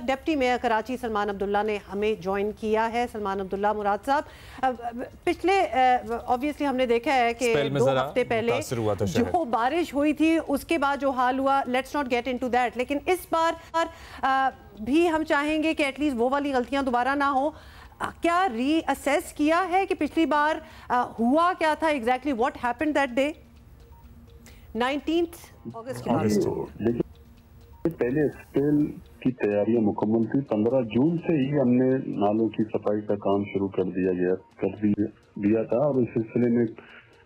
Deputy mayor Karachi Salman عبداللہ نے ہمیں join کیا ہے. سلمان عبداللہ مراد صاحب, پچھلے obviously ہم نے دیکھا ہے کہ 2 ہفتے پہلے جو بارش ہوئی تھی اس کے بعد جو حال ہوا, let's not get into that, لیکن اس بار بھی ہم چاہیں گے کہ ایٹ لیسٹ وہ والی غلطیاں دوبارہ نہ ہوں. کیا ری اسیس کیا ہے کہ پچھلی بار ہوا کیا تھا exactly, what happened that day 19 اگست کے بعد؟ پہلے اسپیل کی تیاریاں مکمل تھی. 15 جون سے ہی ہم نے نالوں کی صفائی کا کام شروع کر دیا تھا, اور اس سلسلے میں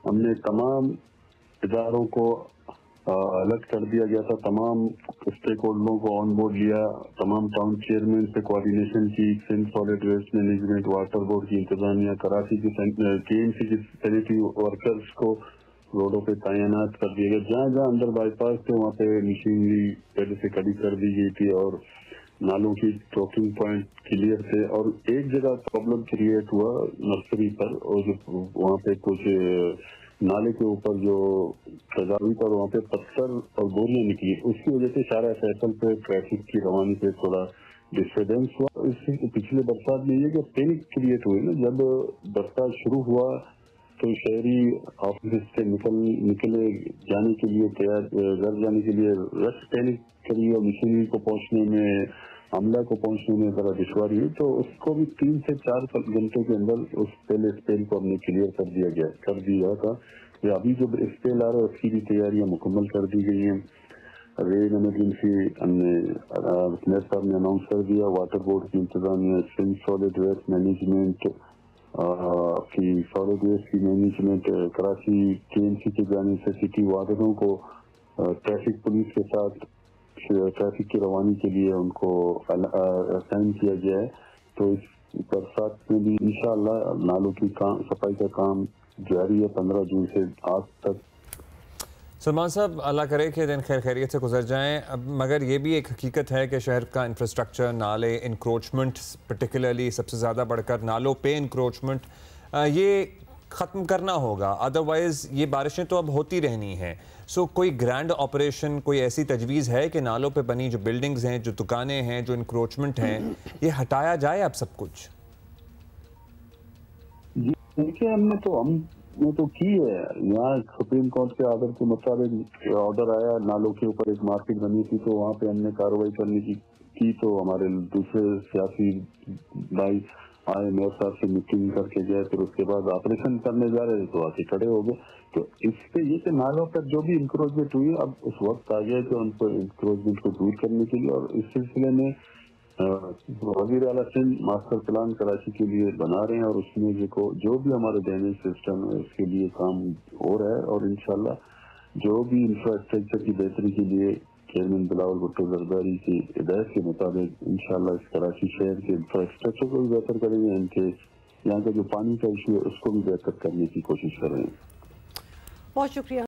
ہم نے تمام اداروں کو الگ کر دیا گیا تھا, تمام اسٹیک ہولڈروں کو آن بورڈ لیا, تمام ٹاؤن چیئرمین سے کوارڈینیشن کی, Sindh solid waste management, water board کی انتظامیہ, کراچی کی KMC کی سینیٹری ورکرز کو روڈوں پہ تعینات کر دیے گئے. جہاں جہاں اندر بائی پاس تھے وہاں پہ مشینری پہلے سے کھڑی کر دی گئی تھی, اور نالوں کی ٹوکنگ پوائنٹ کلیئر تھے. اور ایک جگہ پرابلم کریٹ ہوا نرسری پر, اور وہاں پہ کچھ نالے کے اوپر جو تجاویز پر وہاں پہ پتھر اور بوریاں نکلی, اس کی وجہ سے شارع فیصل پہ ٹریفک کی روانی پہ تھوڑا ڈسٹربینس ہوا. اس سے پچھلے برسات میں یہ کہ پینک کریٹ ہوئی نا, جب برسات شروع ہوا تو شہری آفس سے نکلے جانے کے لیے تیار, گھر جانے کے لیے رش پینک کری, اور مشینری کو پہنچنے میں, عملہ کو پہنچنے میں ذرا دشواری ہوئی. تو اس کو بھی 3 سے 4 گھنٹے کے اندر اس پہلے اسپیل کو ہم نے کلیئر کر دیا تھا. ابھی جو اسپیل آ رہا ہے اس کی بھی تیاریاں مکمل کر دی گئی ہیں. رین ایمرجنسی ہم نے میئر صاحب نے اناؤنس کر دیا. واٹر بورڈ کی انتظامیہ, سندھ سالڈ ویسٹ مینجمنٹ کی سالڈ ویسٹ کی مینجمنٹ, کراچی KMC کی جانب سے سٹی وارڈنوں کو ٹریفک پولیس کے ساتھ ٹریفک کی روانی کے لیے ان کو اسائن کیا گیا ہے. تو اس برسات میں بھی انشاءاللہ نالوں کی صفائی کا کام جاری ہے 15 جون سے آج تک. سلمان صاحب, اللہ کرے کہ دن خیر خیریت سے گزر جائیں. مگر یہ بھی ایک حقیقت ہے کہ شہر کا انفراسٹرکچر, نالے, انکروچمنٹ پرٹیکولرلی سب سے زیادہ بڑھ کر نالوں پہ انکروچمنٹ, یہ ختم کرنا ہوگا, ادروائز یہ بارشیں تو اب ہوتی رہنی ہیں. سو کوئی گرینڈ آپریشن, کوئی ایسی تجویز ہے کہ نالوں پہ بنی جو بلڈنگز ہیں, جو دکانیں ہیں, جو انکروچمنٹ ہیں, یہ ہٹایا جائے اب سب کچھ؟ جی دیکھیے, ہم نے تو کی ہے. یہاں سپریم کورٹ کے آرڈر کے مطابق آرڈر آیا, نالوں کے اوپر ایک مارکیٹ بنی تھی, تو وہاں پہ ہم نے کارروائی کرنے کی تو ہمارے دوسرے سیاسی بھائی آئے, میئر صاحب سے میٹنگ کر کے گئے, پھر اس کے بعد آپریشن کرنے جا رہے تو آ کے کھڑے ہو گئے. تو اس پہ یہ کہ نالوں پر جو بھی انکروچمنٹ ہوئی, اب اس وقت آ گیا کہ ان کو انکروچمنٹ کو دور کرنے کے لیے, اور اس سلسلے میں وزیر اعلیٰ سندھ ماسٹر پلان کراچی کے لیے بنا رہے ہیں, اور اس میں جو بھی ہمارے ڈینیج سسٹم ہے اس کے لیے کام ہو رہا ہے. اور انشاءاللہ جو بھی انفراسٹرکچر کی بہتری کے لیے چیئرمین بلاول بھٹو زرداری کی ہدایت کے مطابق انشاءاللہ اس کراچی شہر کے انفراسٹرکچر کو بھی بہتر کریں گے, ان کے یہاں کا جو پانی کا ایشو ہے اس کو بھی بہتر کرنے کی کوشش کر رہے ہیں. بہت شکریہ.